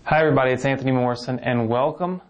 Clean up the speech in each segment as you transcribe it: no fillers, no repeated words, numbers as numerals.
Hi everybody, it's Anthony Morrison, and welcome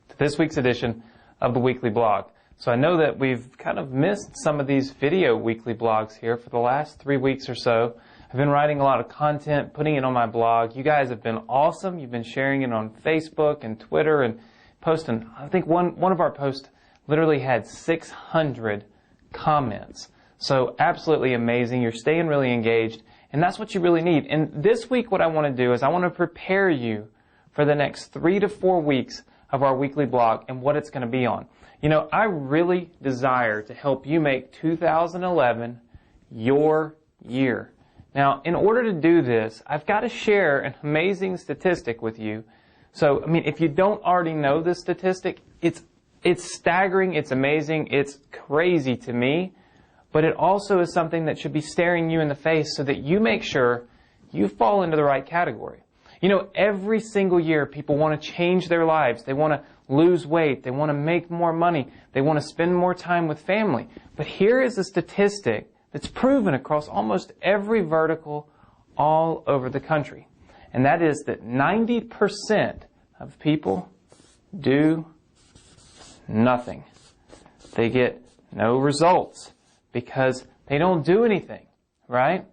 to this week's edition of the Weekly Blog. So I know that we've kind of missed some of these video weekly blogs here for the last 3 weeks or so. I've been writing a lot of content, putting it on my blog. You guys have been awesome. You've been sharing it on Facebook and Twitter and posting. I think one of our posts literally had 600 comments. So absolutely amazing. You're staying really engaged, and that's what you really need. And this week what I want to do is I want to prepare you for the next 3 to 4 weeks of our weekly blog and what it's going to be on. You know, I really desire to help you make 2011 your year. Now, in order to do this, I've got to share an amazing statistic with you. So, I mean, if you don't already know this statistic, it's staggering, it's amazing, it's crazy to me, but it also is something that should be staring you in the face so that you make sure you fall into the right category. You know, every single year people want to change their lives. They want to lose weight. They want to make more money. They want to spend more time with family. But here is a statistic that's proven across almost every vertical all over the country. And that is that 90% of people do nothing. They get no results because they don't do anything, right?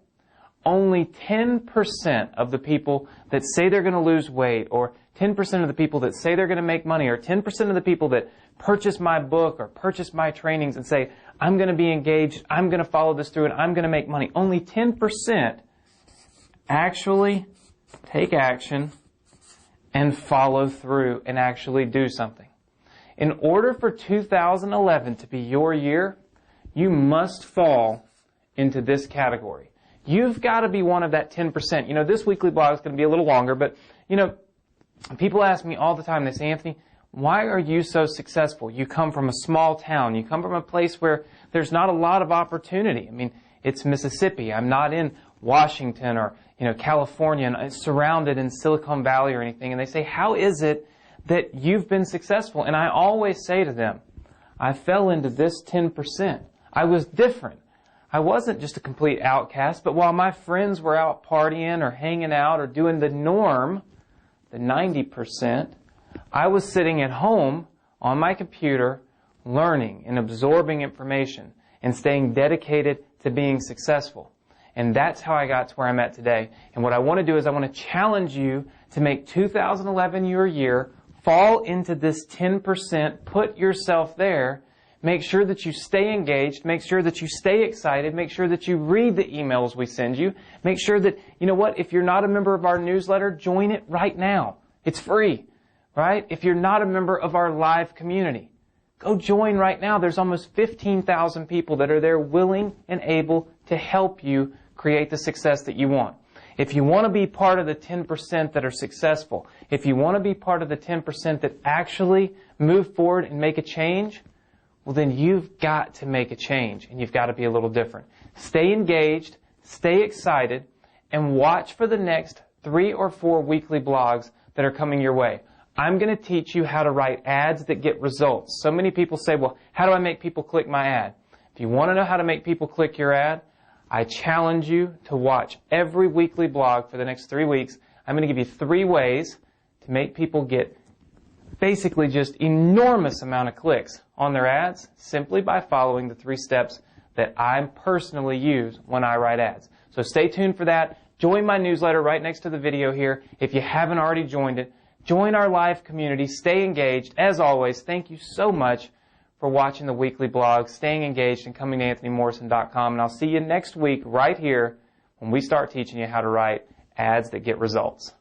Only 10% of the people that say they're going to lose weight, or 10% of the people that say they're going to make money, or 10% of the people that purchase my book or purchase my trainings and say, I'm going to be engaged, I'm going to follow this through, and I'm going to make money. Only 10% actually take action and follow through and actually do something. In order for 2011 to be your year, you must fall into this category. You've got to be one of that 10%. You know, this weekly blog is going to be a little longer, but, you know, people ask me all the time, they say, Anthony, why are you so successful? You come from a small town. You come from a place where there's not a lot of opportunity. I mean, it's Mississippi. I'm not in Washington or, you know, California and surrounded in Silicon Valley or anything. And they say, how is it that you've been successful? And I always say to them, I fell into this 10%. I was different. I wasn't just a complete outcast, but while my friends were out partying or hanging out or doing the norm, the 90%, I was sitting at home on my computer learning and absorbing information and staying dedicated to being successful. And that's how I got to where I'm at today. And what I want to do is I want to challenge you to make 2011 your year, fall into this 10%, put yourself there. Make sure that you stay engaged. Make sure that you stay excited. Make sure that you read the emails we send you. Make sure that, you know what, if you're not a member of our newsletter, join it right now. It's free, right? If you're not a member of our live community, go join right now. There's almost 15,000 people that are there willing and able to help you create the success that you want. If you want to be part of the 10% that are successful, if you want to be part of the 10% that actually move forward and make a change, well, then you've got to make a change, and you've got to be a little different. Stay engaged, stay excited, and watch for the next 3 or 4 weekly blogs that are coming your way. I'm going to teach you how to write ads that get results. So many people say, well, how do I make people click my ad? If you want to know how to make people click your ad, I challenge you to watch every weekly blog for the next 3 weeks. I'm going to give you 3 ways to make people get basically just enormous amount of clicks on their ads simply by following the 3 steps that I personally use when I write ads. So stay tuned for that. Join my newsletter right next to the video here. If you haven't already joined it, join our live community. Stay engaged. As always, thank you so much for watching the weekly blog, staying engaged, and coming to anthonymorrison.com. And I'll see you next week right here when we start teaching you how to write ads that get results.